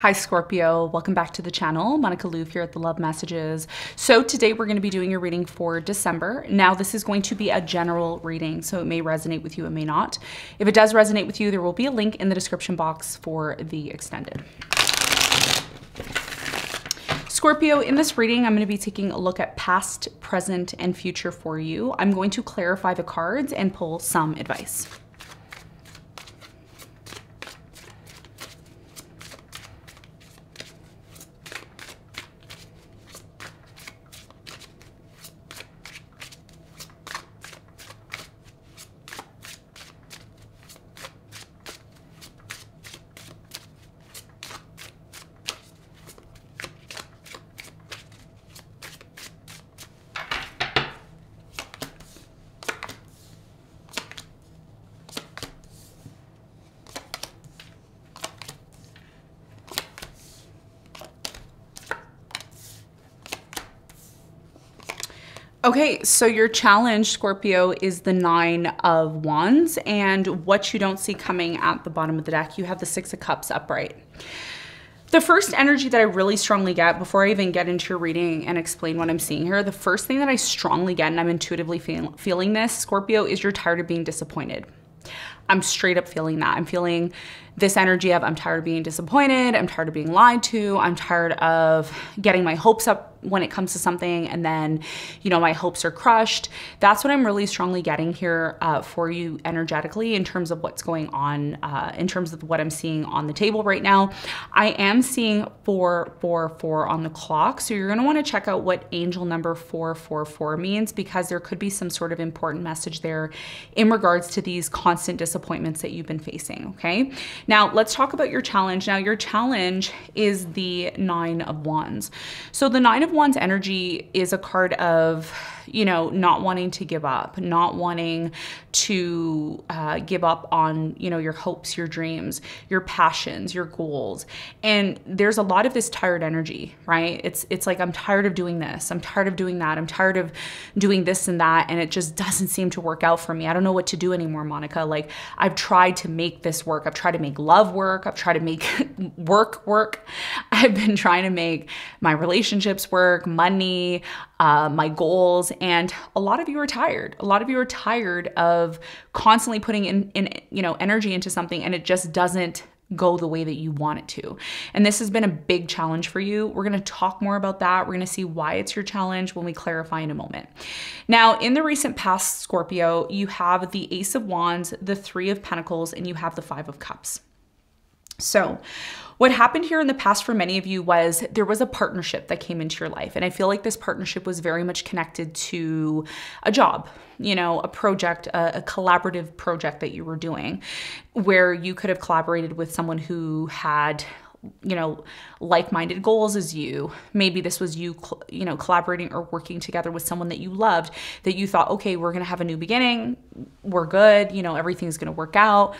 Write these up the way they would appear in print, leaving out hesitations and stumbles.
Hi Scorpio, welcome back to the channel. Monica LUVE here at the Love Messages. So today we're going to be doing your reading for December. Now this is going to be a general reading, so it may resonate with you, it may not. If it does resonate with you, there will be a link in the description box for the extended. Scorpio, in this reading, I'm going to be taking a look at past, present, and future for you. I'm going to clarify the cards and pull some advice. Okay, so your challenge, Scorpio, is the Nine of Wands, and what you don't see coming at the bottom of the deck, you have the Six of Cups upright. The first energy that I really strongly get, before I even get into your reading and explain what I'm seeing here, the first thing that I strongly get, and I'm intuitively feeling this, Scorpio, is you're tired of being disappointed. I'm straight up feeling that. I'm feeling this energy of I'm tired of being disappointed. I'm tired of being lied to. I'm tired of getting my hopes up when it comes to something and then, you know, my hopes are crushed. That's what I'm really strongly getting here for you energetically in terms of what's going on, in terms of what I'm seeing on the table right now. I am seeing 444 on the clock. So you're going to want to check out what angel number 444 means, because there could be some sort of important message there in regards to these constant disappointments that you've been facing. Okay. Now let's talk about your challenge. Now your challenge is the Nine of Wands. So the Nine of Wands energy is a card of, you know, not wanting to give up, not wanting to give up on, you know, your hopes, your dreams, your passions, your goals. And there's a lot of this tired energy, right? It's like, I'm tired of doing this. I'm tired of doing that. I'm tired of doing this and that. And it just doesn't seem to work out for me. I don't know what to do anymore, Monica. Like, I've tried to make this work. I've tried to make love work. I've tried to make work. I've been trying to make my relationships work, money, my goals. And a lot of you are tired. A lot of you are tired of constantly putting in you know, energy into something, and it just doesn't go the way that you want it to. And this has been a big challenge for you. We're going to talk more about that. We're going to see why it's your challenge when we clarify in a moment. Now, in the recent past, Scorpio, you have the Ace of Wands, the Three of Pentacles, and you have the Five of Cups. So what happened here in the past for many of you was there was a partnership that came into your life. And I feel like this partnership was very much connected to a job, you know, a project, a collaborative project that you were doing, where you could have collaborated with someone who had, you know, like-minded goals as you. Maybe this was you, you know, collaborating or working together with someone that you loved, that you thought, okay, we're going to have a new beginning. We're good. You know, everything's going to work out.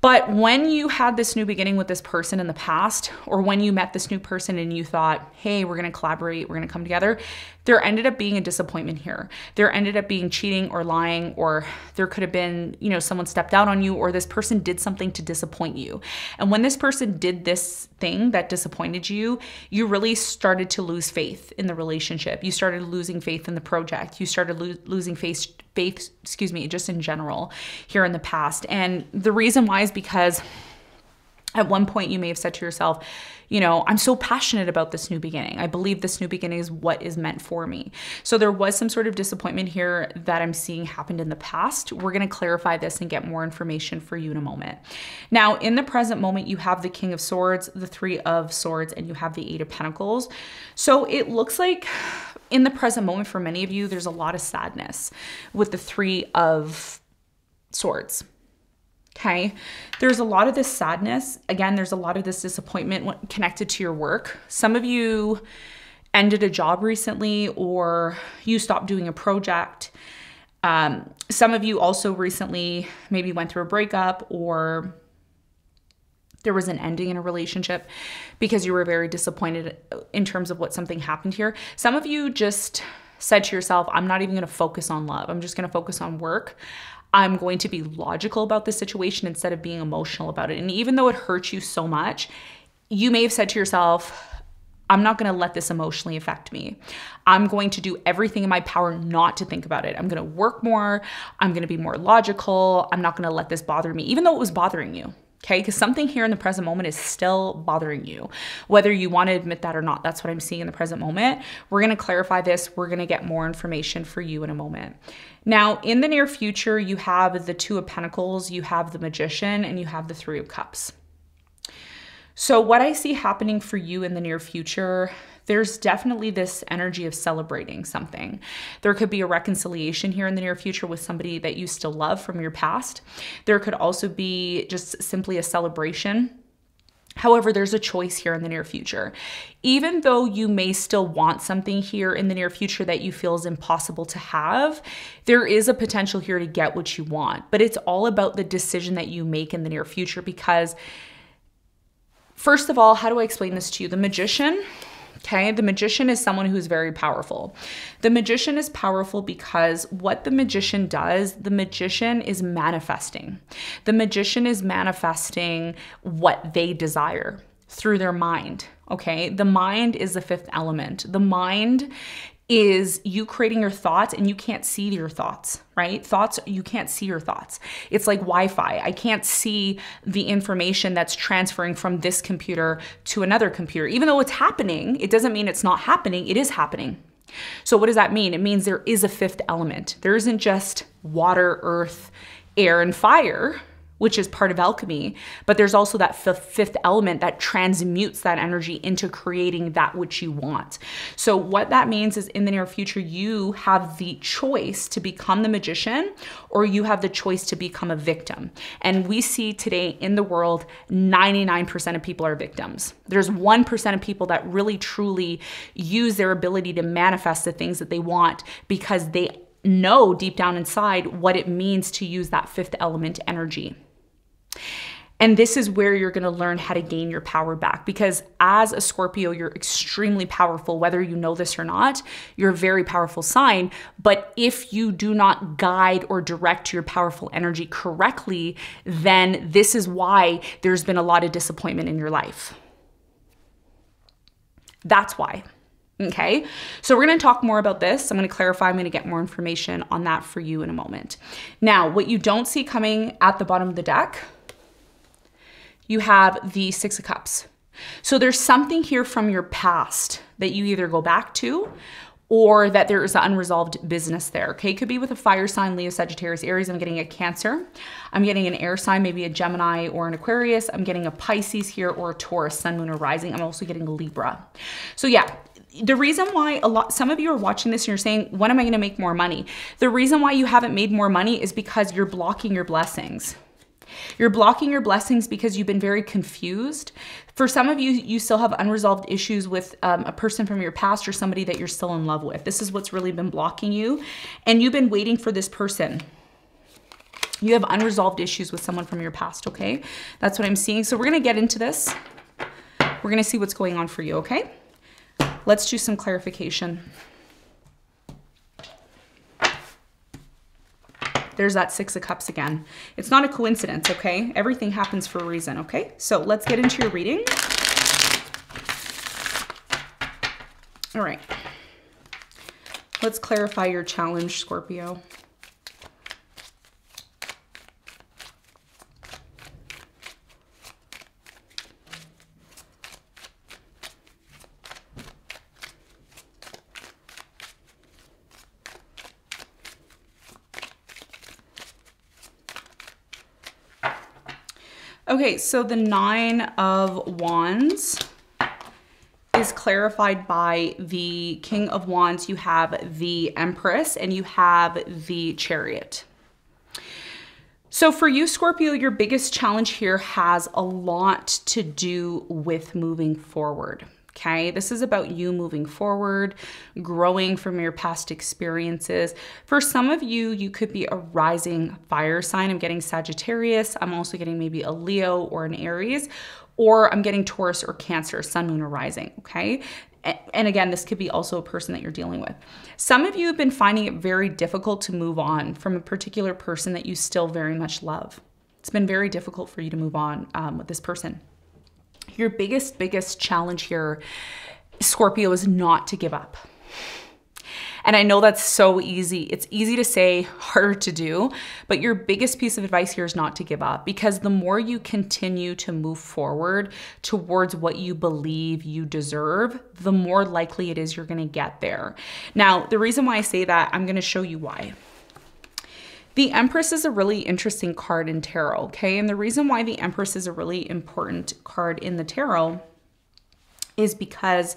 But when you had this new beginning with this person in the past, or when you met this new person and you thought, hey, we're going to collaborate, we're going to come together, there ended up being a disappointment here. There ended up being cheating or lying, or there could have been, you know, someone stepped out on you, or this person did something to disappoint you. And when this person did this thing that disappointed you, you really started to lose faith in the relationship. You started losing faith in the project. You started losing faith, excuse me, just in general here in the past. And the reason why is because at one point you may have said to yourself, you know, I'm so passionate about this new beginning. I believe this new beginning is what is meant for me. So there was some sort of disappointment here that I'm seeing happened in the past. We're going to clarify this and get more information for you in a moment. Now, in the present moment, you have the King of Swords, the Three of Swords, and you have the Eight of Pentacles. So it looks like in the present moment for many of you, there's a lot of sadness with the Three of Swords. Okay, there's a lot of this sadness. Again, there's a lot of this disappointment connected to your work. Some of you ended a job recently, or you stopped doing a project. Some of you also recently maybe went through a breakup, or there was an ending in a relationship because you were very disappointed in terms of what something happened here. Some of you just said to yourself, I'm not even going to focus on love. I'm just going to focus on work. I'm going to be logical about the situation instead of being emotional about it. And even though it hurts you so much, you may have said to yourself, I'm not going to let this emotionally affect me. I'm going to do everything in my power not to think about it. I'm going to work more. I'm going to be more logical. I'm not going to let this bother me, even though it was bothering you. Okay, because something here in the present moment is still bothering you, whether you want to admit that or not. That's what I'm seeing in the present moment. We're going to clarify this. We're going to get more information for you in a moment. Now, in the near future, you have the Two of Pentacles, you have the Magician, and you have the Three of Cups. So what I see happening for you in the near future, there's definitely this energy of celebrating something. There could be a reconciliation here in the near future with somebody that you still love from your past. There could also be just simply a celebration. However, there's a choice here in the near future. Even though you may still want something here in the near future that you feel is impossible to have, there is a potential here to get what you want. But it's all about the decision that you make in the near future, because first of all, how do I explain this to you? The Magician, okay? The Magician is someone who's very powerful. The Magician is powerful because what the Magician does, the Magician is manifesting. The Magician is manifesting what they desire through their mind, okay? The mind is the fifth element. The mind is you creating your thoughts, and you can't see your thoughts, right? Thoughts, you can't see your thoughts. It's like Wi-Fi. I can't see the information that's transferring from this computer to another computer. Even though it's happening, it doesn't mean it's not happening. It is happening. So what does that mean? It means there is a fifth element. There isn't just water, earth, air, and fire, which is part of alchemy, but there's also that fifth element that transmutes that energy into creating that which you want. So what that means is in the near future, you have the choice to become the Magician, or you have the choice to become a victim. And we see today in the world, 99% of people are victims. There's 1% of people that really truly use their ability to manifest the things that they want, because they know deep down inside what it means to use that fifth element energy. And this is where you're going to learn how to gain your power back, because as a Scorpio, you're extremely powerful, whether you know this or not. You're a very powerful sign, but if you do not guide or direct your powerful energy correctly, then this is why there's been a lot of disappointment in your life. That's why. Okay, so we're going to talk more about this. I'm going to clarify. I'm going to get more information on that for you in a moment. Now, what you don't see coming at the bottom of the deck, you have the Six of Cups. So there's something here from your past that you either go back to, or that there is an unresolved business there. Okay, it could be with a fire sign, Leo, Sagittarius, Aries. I'm getting a Cancer. I'm getting an air sign, maybe a Gemini or an Aquarius. I'm getting a Pisces here, or a Taurus, Sun, Moon, or Rising. I'm also getting a Libra. So yeah, the reason why some of you are watching this and you're saying, when am I going to make more money? The reason why you haven't made more money is because you're blocking your blessings. You're blocking your blessings because you've been very confused. For some of you, you still have unresolved issues with a person from your past, or somebody that you're still in love with. This is what's really been blocking you. And you've been waiting for this person. You have unresolved issues with someone from your past, okay? That's what I'm seeing. So we're going to get into this. We're going to see what's going on for you, okay? Let's do some clarification. There's that Six of Cups again. It's not a coincidence, okay? Everything happens for a reason, okay? So let's get into your reading. All right. Let's clarify your challenge, Scorpio. Okay, so the Nine of Wands is clarified by the King of Wands. You have the Empress and you have the Chariot. So for you, Scorpio, your biggest challenge here has a lot to do with moving forward. Okay, this is about you moving forward, growing from your past experiences. For some of you, you could be a rising fire sign. I'm getting Sagittarius. I'm also getting maybe a Leo or an Aries, or I'm getting Taurus or Cancer, Sun, Moon, or Rising, okay? And again, this could be also a person that you're dealing with. Some of you have been finding it very difficult to move on from a particular person that you still very much love. It's been very difficult for you to move on with this person. Your biggest challenge here, Scorpio, is not to give up. And I know that's so easy. It's easy to say, harder to do, but your biggest piece of advice here is not to give up, because the more you continue to move forward towards what you believe you deserve, the more likely it is you're gonna get there. Now, the reason why I say that, I'm gonna show you why. The Empress is a really interesting card in tarot, okay? And the reason why the Empress is a really important card in the tarot is because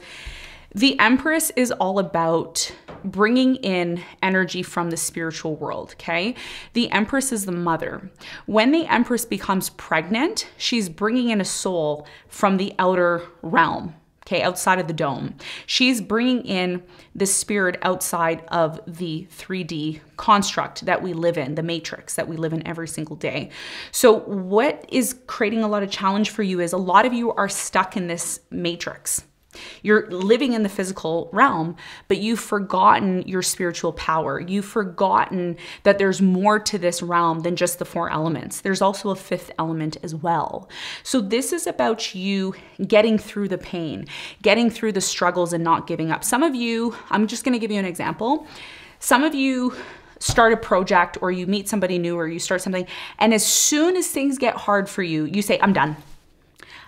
the Empress is all about bringing in energy from the spiritual world, okay? The Empress is the mother. When the Empress becomes pregnant, she's bringing in a soul from the outer realm, okay, outside of the dome. She's bringing in the spirit outside of the 3D construct that we live in, the matrix that we live in every single day. So what is creating a lot of challenge for you is a lot of you are stuck in this matrix. You're living in the physical realm, but you've forgotten your spiritual power. You've forgotten that there's more to this realm than just the 4 elements. There's also a 5th element as well. So this is about you getting through the pain, getting through the struggles and not giving up. Some of you, I'm just going to give you an example. Some of you start a project, or you meet somebody new, or you start something, and as soon as things get hard for you, you say, I'm done.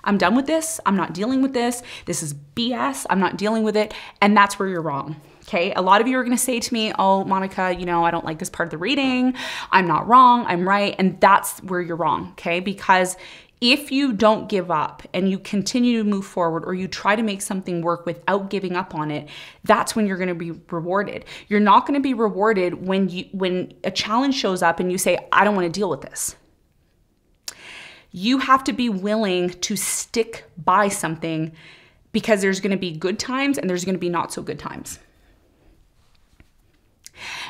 I'm done with this. I'm not dealing with this. This is BS. I'm not dealing with it. And that's where you're wrong. Okay. A lot of you are going to say to me, oh, Monica, you know, I don't like this part of the reading. I'm not wrong. I'm right. And that's where you're wrong. Okay. Because if you don't give up and you continue to move forward, or you try to make something work without giving up on it, that's when you're going to be rewarded. You're not going to be rewarded when a challenge shows up and you say, I don't want to deal with this. You have to be willing to stick by something, because there's going to be good times and there's going to be not so good times.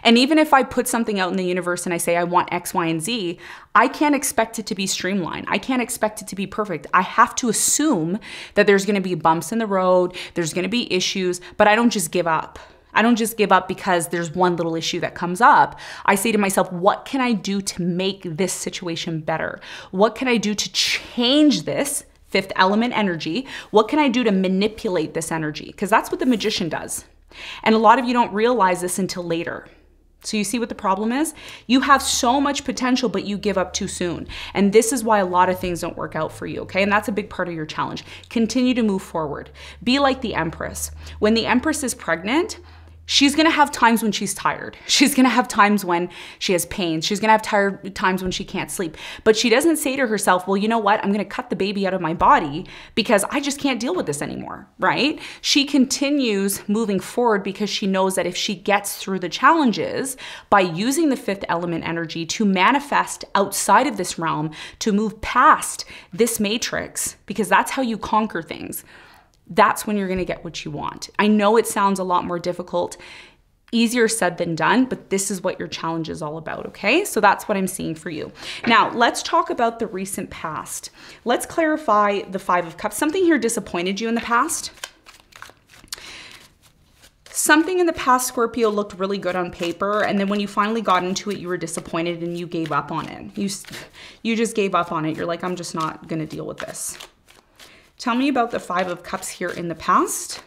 And even if I put something out in the universe and I say I want X, Y, and Z, I can't expect it to be streamlined. I can't expect it to be perfect. I have to assume that there's going to be bumps in the road, there's going to be issues, but I don't just give up. I don't just give up because there's one little issue that comes up. I say to myself, what can I do to make this situation better? What can I do to change this 5th element energy? What can I do to manipulate this energy? Because that's what the magician does. And a lot of you don't realize this until later. So you see what the problem is? You have so much potential, but you give up too soon. And this is why a lot of things don't work out for you, okay? And that's a big part of your challenge. Continue to move forward. Be like the Empress. When the Empress is pregnant, she's going to have times when she's tired. She's going to have times when she has pain. She's going to have times when she can't sleep. But she doesn't say to herself, well, you know what? I'm going to cut the baby out of my body because I just can't deal with this anymore, right? She continues moving forward because she knows that if she gets through the challenges by using the 5th element energy to manifest outside of this realm, to move past this matrix, because that's how you conquer things. That's when you're going to get what you want. I know it sounds a lot more difficult, easier said than done, but this is what your challenge is all about, okay? So that's what I'm seeing for you. Now, let's talk about the recent past. Let's clarify the 5 of Cups. Something here disappointed you in the past. Something in the past, Scorpio, looked really good on paper, and then when you finally got into it, you were disappointed and you gave up on it. You just gave up on it. You're like, I'm just not going to deal with this. Tell me about the 5 of Cups here in the past.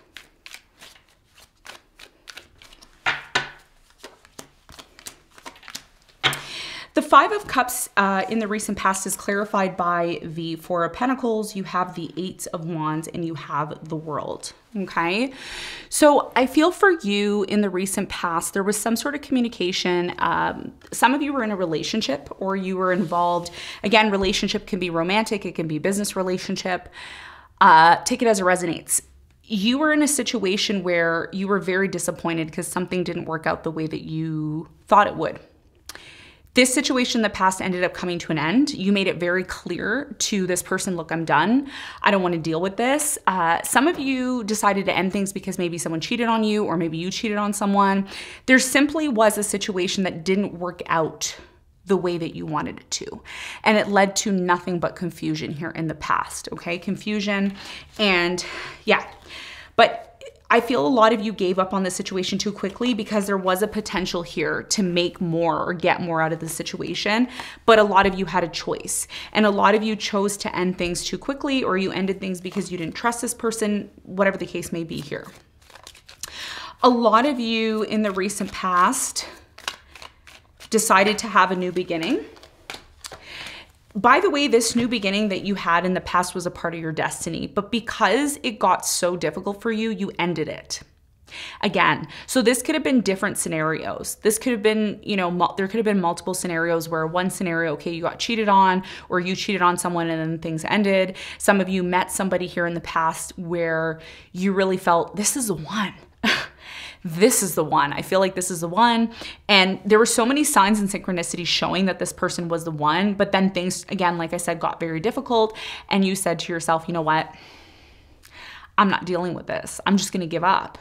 The 5 of Cups in the recent past is clarified by the 4 of Pentacles. You have the 8 of Wands and you have the World. Okay. So I feel for you in the recent past, there was some sort of communication. Some of you were in a relationship or you were involved. Again, relationship can be romantic. It can be business relationship. Take it as it resonates. You were in a situation where you were very disappointed because something didn't work out the way that you thought it would. This situation in the past ended up coming to an end. You made it very clear to this person, look, I'm done. I don't want to deal with this. Some of you decided to end things because maybe someone cheated on you or maybe you cheated on someone. There simply was a situation that didn't work out the way that you wanted it to. And it led to nothing but confusion here in the past, okay? Confusion and yeah. But I feel a lot of you gave up on the situation too quickly because there was a potential here to make more or get more out of the situation, but a lot of you had a choice. And a lot of you chose to end things too quickly, or you ended things because you didn't trust this person, whatever the case may be here. A lot of you in the recent past decided to have a new beginning. By the way, this new beginning that you had in the past was a part of your destiny, but because it got so difficult for you, you ended it. Again, so this could have been different scenarios. This could have been, you know, there could have been multiple scenarios where one scenario, okay, you got cheated on, or you cheated on someone and then things ended. Some of you met somebody here in the past where you really felt, this is the one. This is the one. I feel like this is the one. And there were so many signs and synchronicities showing that this person was the one, but then things, again, like I said, got very difficult. And you said to yourself, you know what? I'm not dealing with this. I'm just going to give up.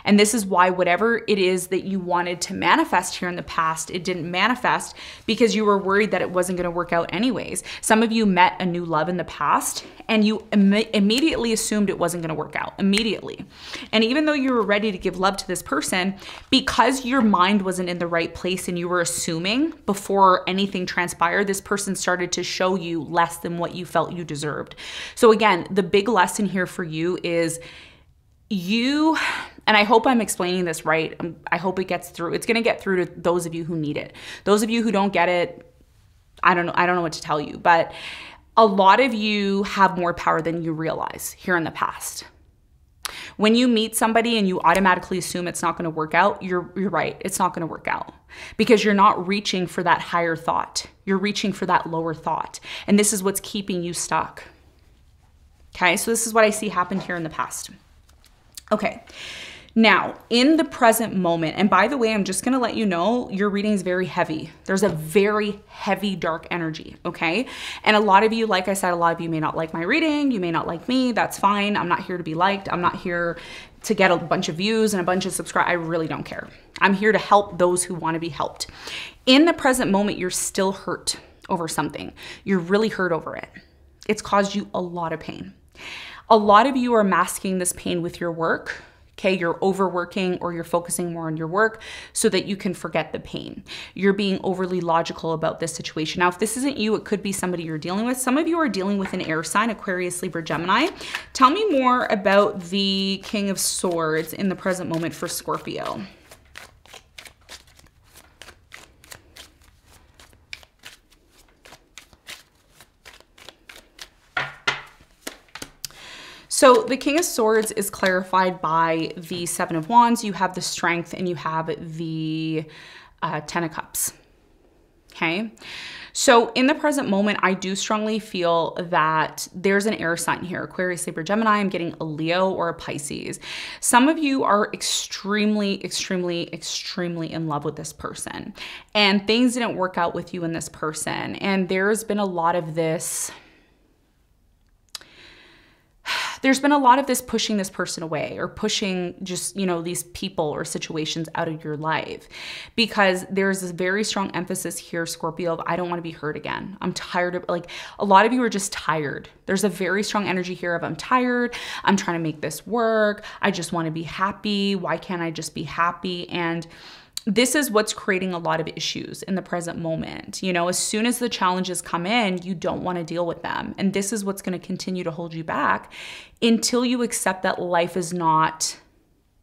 And this is why whatever it is that you wanted to manifest here in the past, it didn't manifest because you were worried that it wasn't going to work out anyways. Some of you met a new love in the past and you immediately assumed it wasn't going to work out immediately. And even though you were ready to give love to this person, because your mind wasn't in the right place and you were assuming before anything transpired, this person started to show you less than what you felt you deserved. So again, the big lesson here for you is you, and I hope I'm explaining this right. I hope it gets through. It's going to get through to those of you who need it. Those of you who don't get it, I don't know what to tell you, but a lot of you have more power than you realize here in the past. When you meet somebody and you automatically assume it's not going to work out, you're right. It's not going to work out because you're not reaching for that higher thought. You're reaching for that lower thought. And this is what's keeping you stuck. Okay. So this is what I see happen here in the past. Okay, now in the present moment, and by the way, I'm just gonna let you know, your reading is very heavy. There's a very heavy, dark energy, okay? And a lot of you, like I said, a lot of you may not like my reading, you may not like me, that's fine. I'm not here to be liked. I'm not here to get a bunch of views and a bunch of subscribers. I really don't care. I'm here to help those who wanna be helped. In the present moment, you're still hurt over something. You're really hurt over it. It's caused you a lot of pain. A lot of you are masking this pain with your work, okay? You're overworking or you're focusing more on your work so that you can forget the pain. You're being overly logical about this situation. Now, if this isn't you, it could be somebody you're dealing with. Some of you are dealing with an air sign, Aquarius, Libra, Gemini. Tell me more about the King of Swords in the present moment for Scorpio. So the King of Swords is clarified by the Seven of Wands. You have the Strength and you have the Ten of Cups. Okay. So in the present moment, I do strongly feel that there's an air sign here. Aquarius, Libra, Gemini. I'm getting a Leo or a Pisces. Some of you are extremely, extremely, extremely in love with this person. And things didn't work out with you and this person. And there's been a lot of this... There's been a lot of this pushing this person away or pushing just, you know, these people or situations out of your life because there's this very strong emphasis here, Scorpio, of I don't want to be hurt again. I'm tired of, like, a lot of you are just tired. There's a very strong energy here of I'm tired. I'm trying to make this work. I just want to be happy. Why can't I just be happy? And this is what's creating a lot of issues in the present moment. You know, as soon as the challenges come in, you don't want to deal with them. And this is what's going to continue to hold you back until you accept that life is not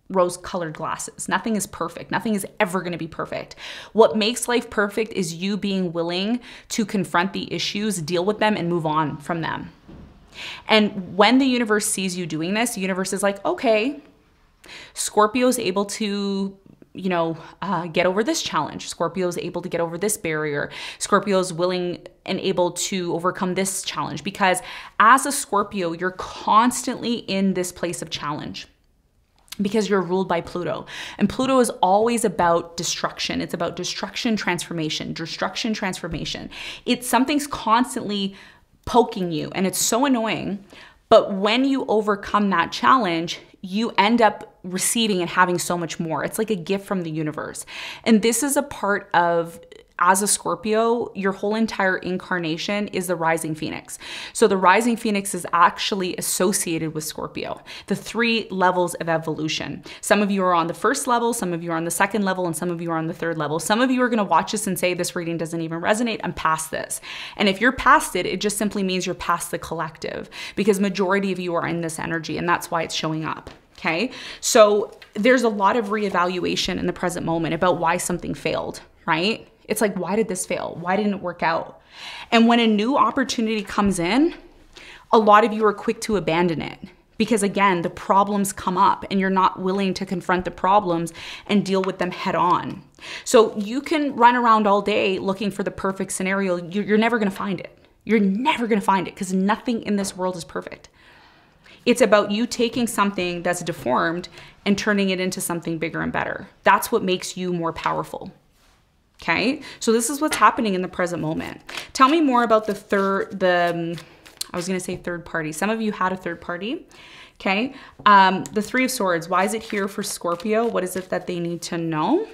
rose-colored glasses. Nothing is perfect. Nothing is ever going to be perfect. What makes life perfect is you being willing to confront the issues, deal with them, and move on from them. And when the universe sees you doing this, the universe is like, okay, Scorpio is able to get over this challenge. Scorpio is able to get over this barrier. Scorpio is willing and able to overcome this challenge because as a Scorpio, you're constantly in this place of challenge because you're ruled by Pluto. And Pluto is always about destruction. It's about destruction, transformation, destruction, transformation. It's something's constantly poking you and it's so annoying. But when you overcome that challenge, you end up receiving and having so much more. It's like a gift from the universe. And this is a part of as a Scorpio, your whole entire incarnation is the rising phoenix. So the rising phoenix is actually associated with Scorpio, the 3 levels of evolution. Some of you are on the first level, some of you are on the second level, and some of you are on the third level. Some of you are going to watch this and say, this reading doesn't even resonate. I'm past this. And if you're past it, it just simply means you're past the collective, because majority of you are in this energy, and that's why it's showing up. Okay. So there's a lot of reevaluation in the present moment about why something failed, right? It's like, why did this fail? Why didn't it work out? And when a new opportunity comes in, a lot of you are quick to abandon it, because again, the problems come up and you're not willing to confront the problems and deal with them head on. So you can run around all day looking for the perfect scenario. You're never going to find it. You're never going to find it, because nothing in this world is perfect. It's about you taking something that's deformed and turning it into something bigger and better. That's what makes you more powerful. Okay, so this is what's happening in the present moment. Tell me more about I was gonna say third party. Some of you had a third party, okay? The 3 of Swords, why is it here for Scorpio? What is it that they need to know?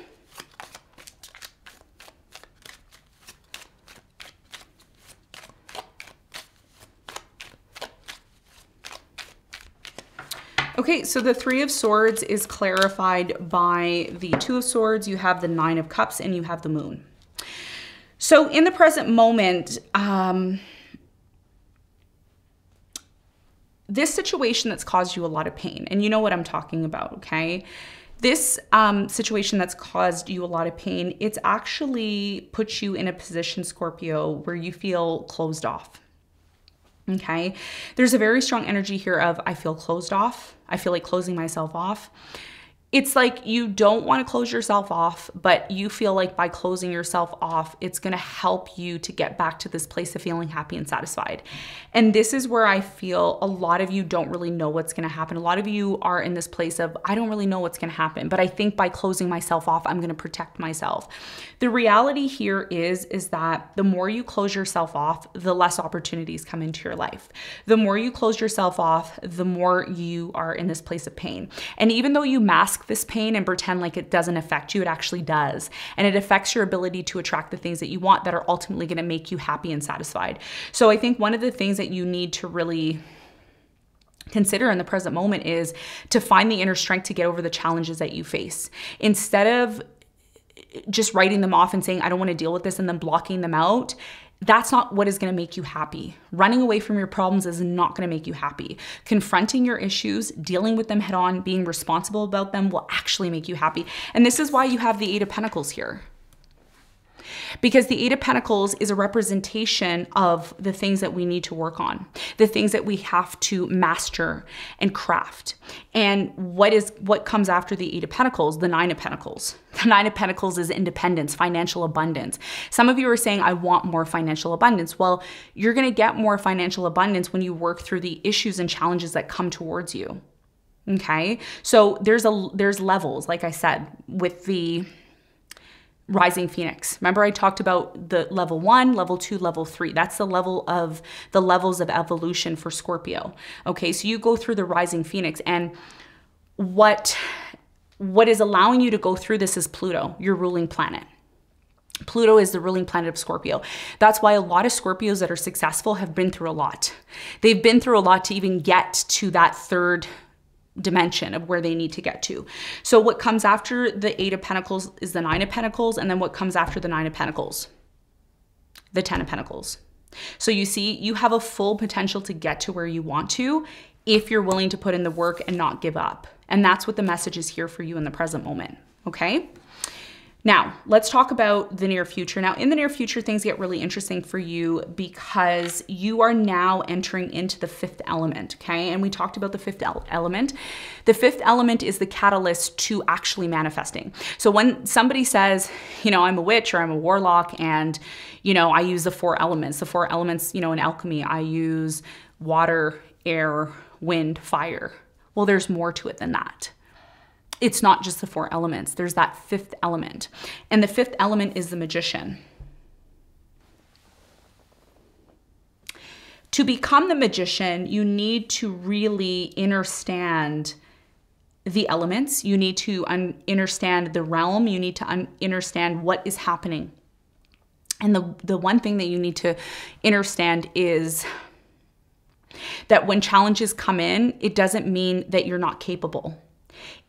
Okay, so the 3 of Swords is clarified by the 2 of Swords. You have the 9 of Cups and you have the Moon. So in the present moment, this situation that's caused you a lot of pain, and you know what I'm talking about, okay? This situation that's caused you a lot of pain, it's actually put you in a position, Scorpio, where you feel closed off. Okay, there's a very strong energy here of, I feel closed off. I feel like closing myself off. It's like you don't want to close yourself off, but you feel like by closing yourself off, it's going to help you to get back to this place of feeling happy and satisfied. And this is where I feel a lot of you don't really know what's going to happen. A lot of you are in this place of, I don't really know what's going to happen, but I think by closing myself off, I'm going to protect myself. The reality here is that the more you close yourself off, the less opportunities come into your life. The more you close yourself off, the more you are in this place of pain. And even though you mask this pain and pretend like it doesn't affect you, it actually does. And it affects your ability to attract the things that you want that are ultimately going to make you happy and satisfied. So I think one of the things that you need to really consider in the present moment is to find the inner strength to get over the challenges that you face. Instead of just writing them off and saying, I don't want to deal with this, and then blocking them out, that's not what is going to make you happy. Running away from your problems is not going to make you happy. Confronting your issues, dealing with them head on, being responsible about them will actually make you happy. And this is why you have the 8 of Pentacles here. Because the 8 of Pentacles is a representation of the things that we need to work on, the things that we have to master and craft. And what comes after the 8 of Pentacles? The 9 of Pentacles. The 9 of Pentacles is independence, financial abundance. Some of you are saying, I want more financial abundance. Well, you're going to get more financial abundance when you work through the issues and challenges that come towards you. Okay? So there's levels, like I said, with the rising phoenix. Remember I talked about the level 1, level 2, level 3. That's the levels of evolution for Scorpio. Okay, so you go through the rising phoenix, and what is allowing you to go through this is Pluto, your ruling planet. Pluto is the ruling planet of Scorpio. That's why a lot of Scorpios that are successful have been through a lot. They've been through a lot to even get to that third dimension of where they need to get to. So what comes after the 8 of Pentacles is the 9 of Pentacles, and then what comes after the 9 of Pentacles? The 10 of Pentacles. So you see, you have a full potential to get to where you want to if you're willing to put in the work and not give up. And that's what the message is here for you in the present moment, okay? Now, let's talk about the near future. Now, in the near future, things get really interesting for you because you are now entering into the 5th element, okay? And we talked about the 5th element. The 5th element is the catalyst to actually manifesting. So when somebody says, you know, I'm a witch or I'm a warlock and, you know, I use the 4 elements. The 4 elements, you know, in alchemy, I use water, air, wind, fire. Well, there's more to it than that. It's not just the 4 elements. There's that 5th element. And the 5th element is the magician. To become the magician, you need to really understand the elements. You need to understand the realm. You need to understand what is happening. And the one thing that you need to understand is that when challenges come in, it doesn't mean that you're not capable.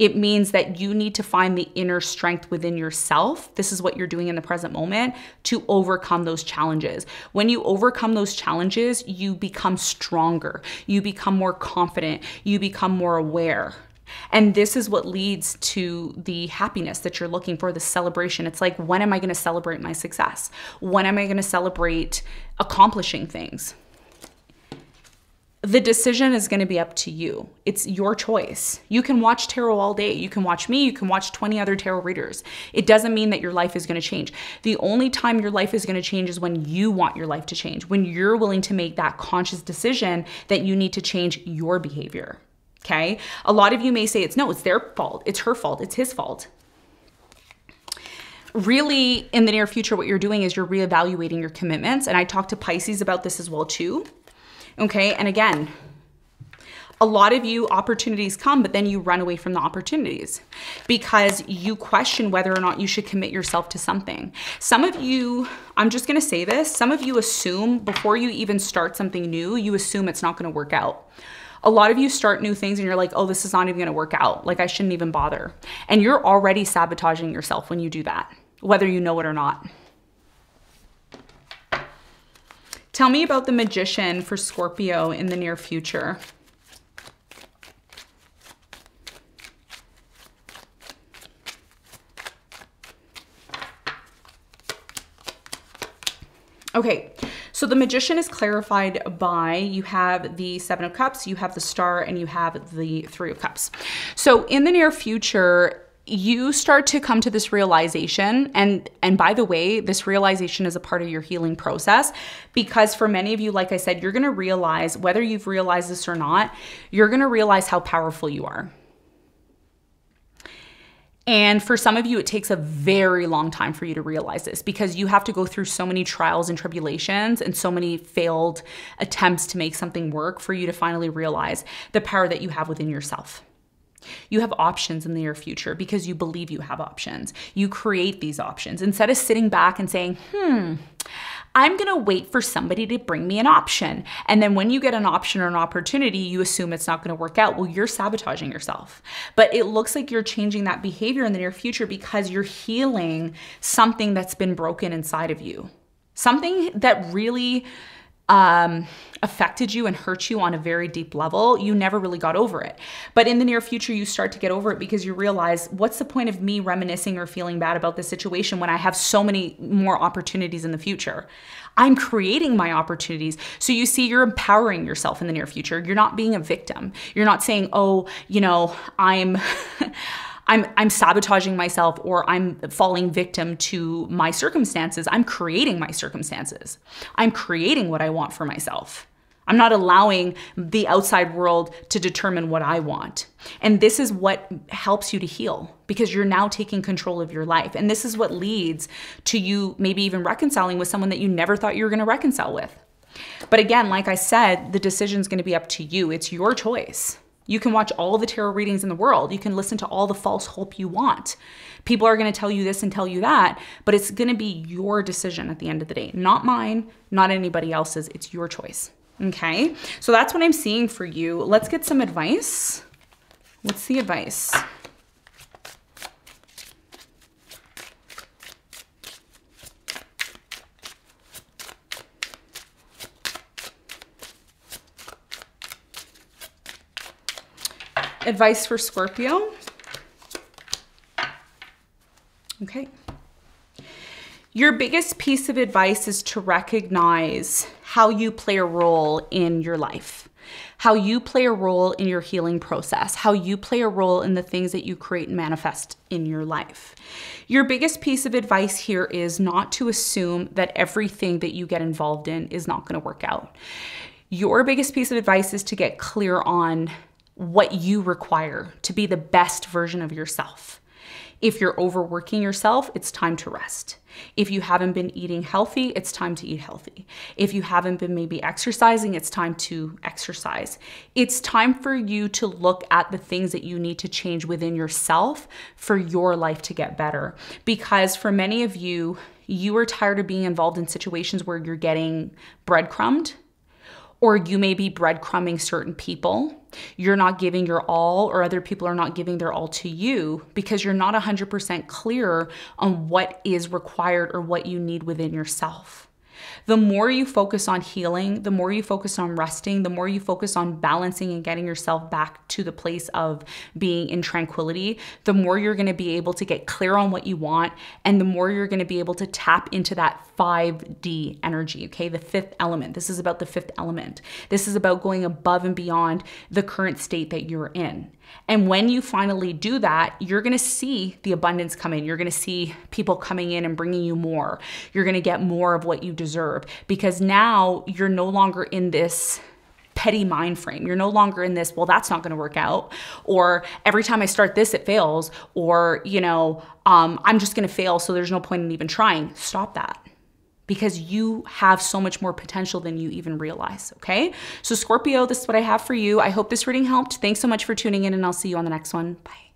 It means that you need to find the inner strength within yourself. This is what you're doing in the present moment to overcome those challenges. When you overcome those challenges, you become stronger. You become more confident. You become more aware. And this is what leads to the happiness that you're looking for, the celebration. It's like, when am I going to celebrate my success? When am I going to celebrate accomplishing things? The decision is going to be up to you. It's your choice. You can watch tarot all day. You can watch me. You can watch 20 other tarot readers. It doesn't mean that your life is going to change. The only time your life is going to change is when you want your life to change, when you're willing to make that conscious decision that you need to change your behavior. Okay? A lot of you may say it's their fault. It's her fault. It's his fault. Really, in the near future, what you're doing is you're reevaluating your commitments. And I talked to Pisces about this as well too. Okay, and again, a lot of you, opportunities come, but then you run away from the opportunities because you question whether or not you should commit yourself to something. Some of you, I'm just gonna say this, some of you assume before you even start something new, you assume it's not gonna work out. A lot of you start new things and you're like, oh, this is not even gonna work out. Like, I shouldn't even bother. And you're already sabotaging yourself when you do that, whether you know it or not. Tell me about the Magician for Scorpio in the near future. Okay, so the Magician is clarified by, you have the Seven of Cups, you have the Star, and you have the Three of Cups. So in the near future, you start to come to this realization, and by the way, this realization is a part of your healing process, because for many of you, like I said, you're gonna realize, whether you've realized this or not, you're gonna realize how powerful you are. And for some of you, it takes a very long time for you to realize this, because you have to go through so many trials and tribulations and so many failed attempts to make something work for you to finally realize the power that you have within yourself. You have options in the near future because you believe you have options. You create these options instead of sitting back and saying, I'm gonna wait for somebody to bring me an option. And then when you get an option or an opportunity, you assume it's not gonna work out. Well, you're sabotaging yourself. But it looks like you're changing that behavior in the near future because you're healing something that's been broken inside of you. Something that really affected you and hurt you on a very deep level. You never really got over it. But in the near future, you start to get over it because you realize, what's the point of me reminiscing or feeling bad about this situation when I have so many more opportunities in the future? I'm creating my opportunities. So you see, you're empowering yourself in the near future. You're not being a victim. You're not saying, oh, you know, I'm sabotaging myself or I'm falling victim to my circumstances. I'm creating my circumstances. I'm creating what I want for myself. I'm not allowing the outside world to determine what I want. And this is what helps you to heal, because you're now taking control of your life. And this is what leads to you maybe even reconciling with someone that you never thought you were going to reconcile with. But again, like I said, the decision is going to be up to you. It's your choice. You can watch all the tarot readings in the world. You can listen to all the false hope you want. People are going to tell you this and tell you that, but it's going to be your decision at the end of the day. Not mine, not anybody else's. It's your choice. Okay? So that's what I'm seeing for you. Let's get some advice. What's the advice? Advice for Scorpio. Okay. Your biggest piece of advice is to recognize how you play a role in your life, how you play a role in your healing process, how you play a role in the things that you create and manifest in your life. Your biggest piece of advice here is not to assume that everything that you get involved in is not going to work out. Your biggest piece of advice is to get clear on what you require to be the best version of yourself. If you're overworking yourself, it's time to rest. If you haven't been eating healthy, it's time to eat healthy. If you haven't been maybe exercising, it's time to exercise. It's time for you to look at the things that you need to change within yourself for your life to get better. Because for many of you, You are tired of being involved in situations where you're getting breadcrumbed, or you may be breadcrumbing certain people. You're not giving your all, or other people are not giving their all to you because you're not 100% clear on what is required or what you need within yourself. The more you focus on healing, the more you focus on resting, the more you focus on balancing and getting yourself back to the place of being in tranquility, the more you're going to be able to get clear on what you want, and the more you're going to be able to tap into that 5D energy, okay? The fifth element. This is about the fifth element. This is about going above and beyond the current state that you're in. And when you finally do that, you're going to see the abundance come in. You're going to see people coming in and bringing you more. You're going to get more of what you deserve, because now you're no longer in this petty mind frame. You're no longer in this, well, that's not going to work out, or every time I start this, it fails, or, you know, I'm just going to fail, so there's no point in even trying. Stop that. Because you have so much more potential than you even realize, okay? So Scorpio, this is what I have for you. I hope this reading helped. Thanks so much for tuning in, and I'll see you on the next one. Bye.